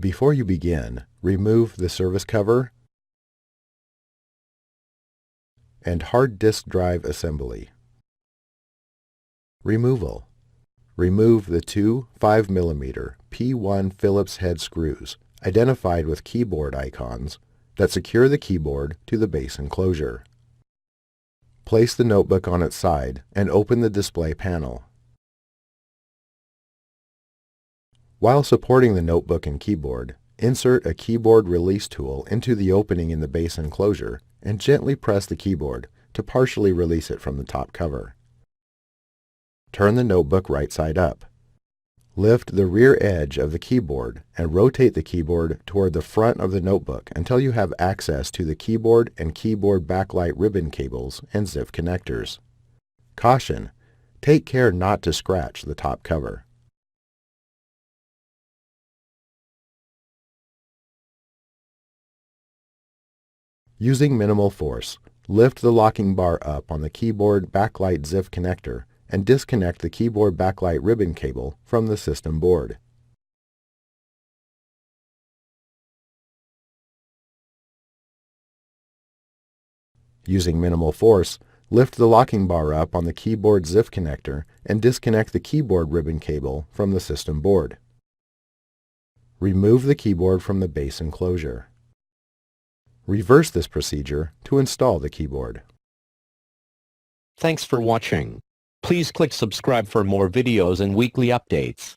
Before you begin, remove the service cover and hard disk drive assembly. Removal. Remove the two 5mm P1 Phillips head screws, identified with keyboard icons, that secure the keyboard to the base enclosure. Place the notebook on its side and open the display panel. While supporting the notebook and keyboard, insert a keyboard release tool into the opening in the base enclosure and gently press the keyboard to partially release it from the top cover. Turn the notebook right side up. Lift the rear edge of the keyboard and rotate the keyboard toward the front of the notebook until you have access to the keyboard and keyboard backlight ribbon cables and ZIF connectors. Caution: take care not to scratch the top cover. Using minimal force, lift the locking bar up on the keyboard backlight ZIF connector and disconnect the keyboard backlight ribbon cable from the system board. Using minimal force, lift the locking bar up on the keyboard ZIF connector and disconnect the keyboard ribbon cable from the system board. Remove the keyboard from the base enclosure. Reverse this procedure to install the keyboard. Thanks for watching. Please click subscribe for more videos and weekly updates.